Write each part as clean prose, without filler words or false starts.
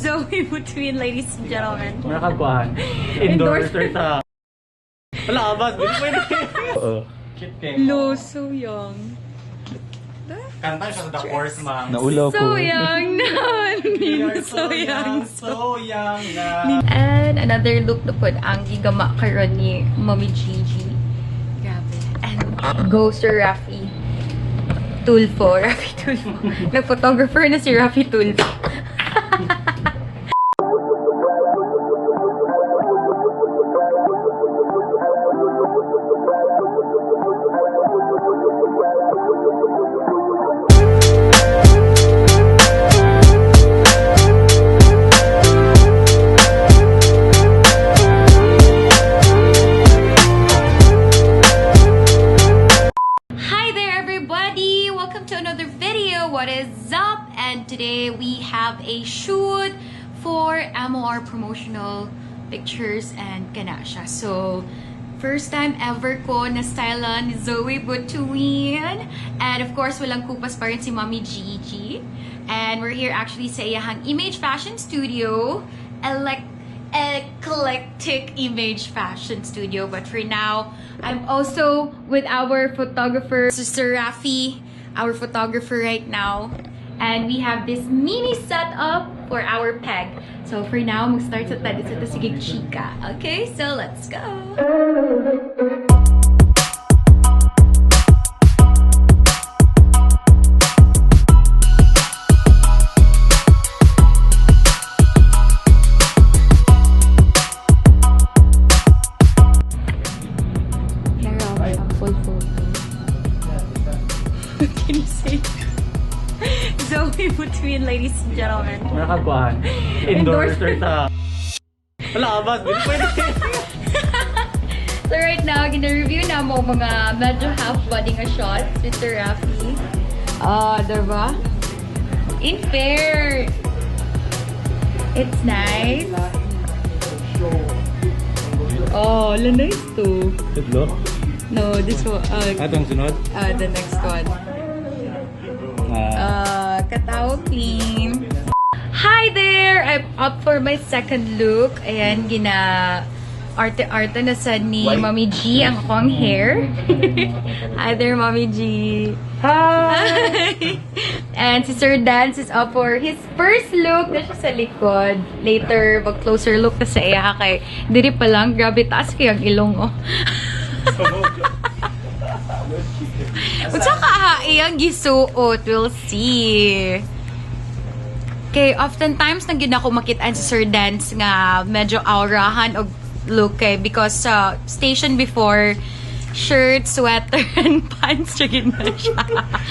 Zoe Botwin, ladies and gentlemen. Nakagwahan. Endorser sa... Wala ka ba? Pwede. Oo. Lo, so young. Kanta siya sa The Force Man. Naulaw ko. So young na. So young. So young na. And another look na po ang gigama karon ni Mommy Jie-jie. Grabe. And go Sir Raphy Tulfo. Raphy Tulfo. Nag-photographer na si Raphy Tulfo. What is up? And today we have a shoot for MOR promotional pictures and ganasha. So, first time ever ko na stylean ni Zoe Botwin. And of course, walang kupas pa rin si Mommy Jie-jie. And we're here actually sa iyahang Image Fashion Studio. Eclectic Image Fashion Studio. But for now, I'm also with our photographer, Sister Raphy, our photographer right now, and we have this mini setup for our peg. So for now, mag-start sa tayo sa Sigig Chika. Okay, so let's go! Can you say Zoe Botwin, ladies and gentlemen? Nakagwahan. Endorser sa... Wala ka ba? Pwede. So right now, gina-review na mo mga medyo half-body nga shots, Mr. Raphy. Diba? In fair! It's nice. Oh, nice too. Tudlo? No, this one. Atong sunod? The next one. Katawa queen. Hi there! I'm up for my second look. Ayan, arte-arte na sa ni Mommy G ang akong hair. Hi there, Mommy G. Hi! And si Sir Dance is up for his first look na siya sa likod. Later, mag-closer look na sa iya kay diri pa lang. Grabe, taas kayang ilong, oh. Unsa ka iyang gisuot? We'll see. Okay, oftentimes nang gyud ako makitaan sa Sir Dance nga medyo aurahan og look kay because sa station before shirt, sweater, and pants gyud na siya.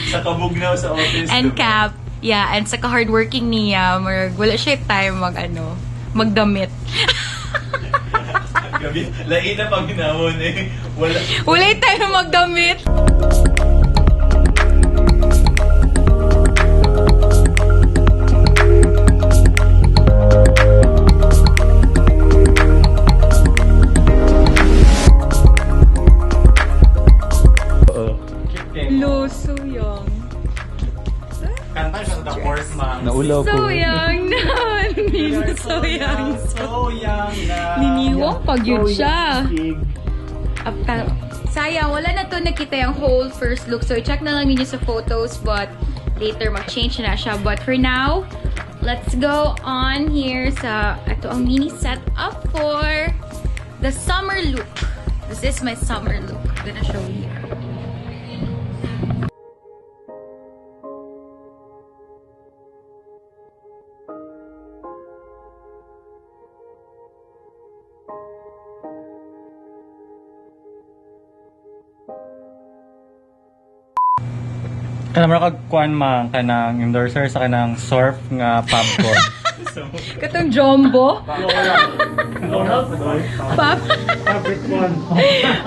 Sa kabugnaw sa office. And cap. Yeah, and sa ka-hardworking niya, wala siya time magdamit. Lain na pag ginawon eh. Wala tayo magdamit. Lo, so young. Kanta siya sa The Force Man. Naulaw ko. So young na. So young. So young na. Niniwang pag yun siya. Sayang, wala na to nakita yung whole first look. So, i-check na lang ninyo sa photos. But, later, mag-change na siya. But, for now, let's go on here sa ito ang mini setup for the summer look. This is my summer look. I'm gonna show you here. Kanang kagkuan man kanang endorser sa kanang surf nga pub ko. Katong jumbo.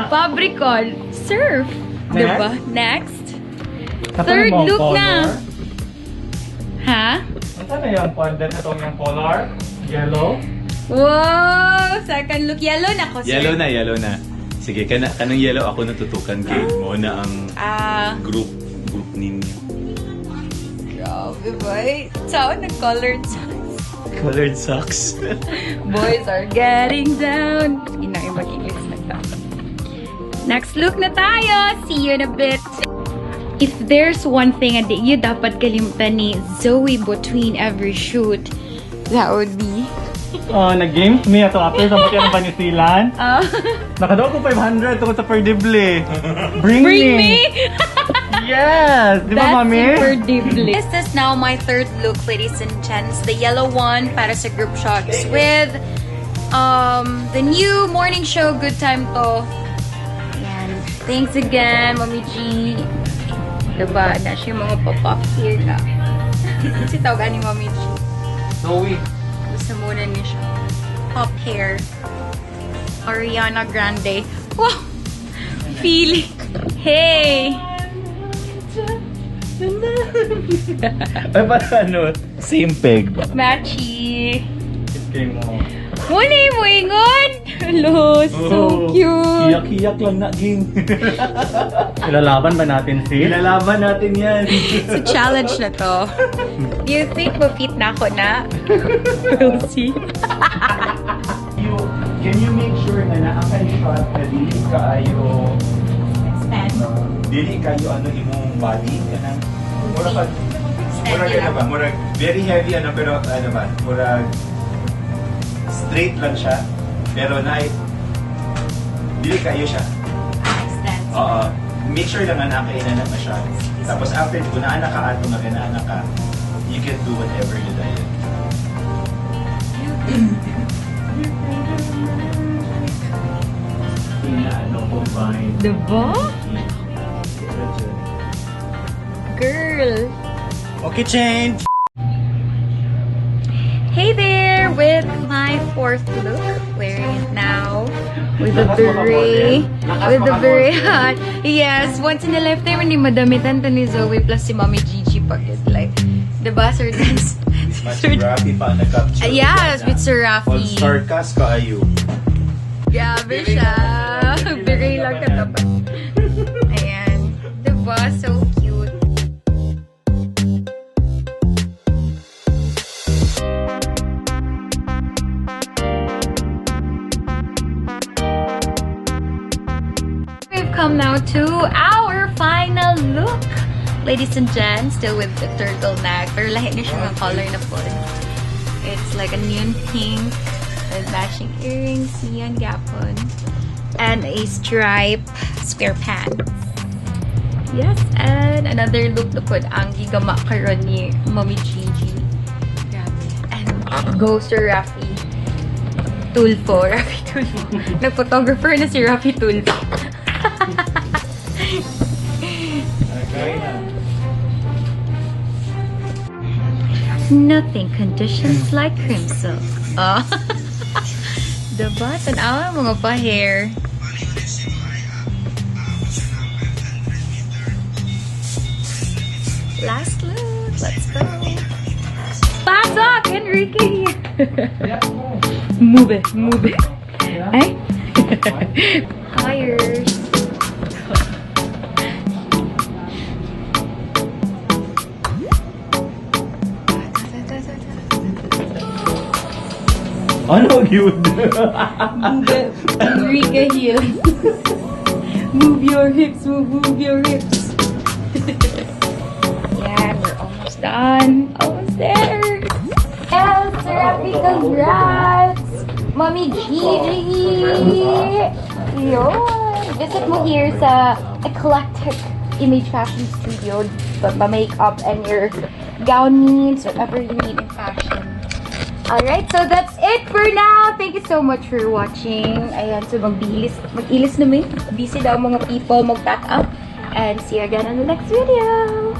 Fabricon. Surf. Diba? Next. Third look na. Ha? Ano na yung content itong yung color? Yellow? Wow! Second look. Yellow na ko, sir. Yellow na. Sige, kanang yellow ako natutukan kay mo na ang group ninyo. Grabe ba? Saan nag-colored size? Colored socks. Boys are getting down. Inay mag-English na ta. Next look na tayo. See you in a bit. If there's one thing na you dapat kalimutan ni Zoe Botwin every shoot, that would be... Nag-games me ato after sa buti ng panisilan. Nakadaw ko 500 tungkol sa perdible. Bring me! Yes! Di ba, mami? That's super deeply. This is now my third look, ladies and gents. The yellow one para sa group shots with the new morning show, Good Time To. Ayan. Thanks again, Mami G. Diba? Na siya mga pop-up here na. Kasi tawagan ni Mami G. Zoe. Gusto muna niya siya. Pop hair. Ariana Grande. Wow! Feeling. Hey! Ay, parang ano? Same peg ba? Matchy! Okay mo. Muna mo ingon! Hello, so cute! Hiyak-hiyak lang na, Ging. Ilalaban ba natin si? Ilalaban natin yan. So, challenge na to. Do you think ma-fit na ako na? We'll see. Can you make sure na naka-shot na dili kaayo dili kayo ano imong body kanang mura ka ba mura very heavy ano pero ano ba mura straight lang siya pero na dili kayo siya. Oo. Make sure lang na nakainana na siya. Tapos after kung naana ka ato nga ganaana ka, you can do whatever you like. Diba? Girl! Okay, change! Hey there! With my fourth look, wearing it now. With the beret. With the beret hat. Yes, once in a lifetime, hindi madamitan to ni Zoe plus si Mommy Jie-jie Pocket. Like, diba, Sir Dance? Sir Raphy pa na-capture. Yes, with Sir All Raphy. sarcas kaayo. Grabe siya. Beret lang katapat. Ayan. Diba? So cute. We've come now to our final look. Ladies and gents, still with the turtleneck. Pero lahi na siya ng color na po. It's like a neon pink with matching earrings, neon gapon, and a stripe square pants. Yes, and another look na po ang gigama karon ni Mommy Jie-jie. Grabe. And go Sir Raphy Tulfo. Raphy Tulfo. Nag-photographer na si Raphy Tulfo. Nothing conditions like crimson. Oh. Diba? Tanawa mga pa-hair. Last look. Let's go. Pasok! Enrique! Move it. Move it. Ay? Hires. Ano yun? Enrique heel. Move your hips, move your hips. Yeah, we're almost done. Almost there. Yes, Raphy, congrats! Mommy Jie-jie! Yun! Visit mo here sa Eclectic Image Fashion Studio. Pa-makeup and your gown needs, whatever you need in fashion. Alright, so that's it for now. Thank you so much for watching. Ayan, so mag-ilis na may. Busy daw mga people, mag-pack up. And see you again on the next video.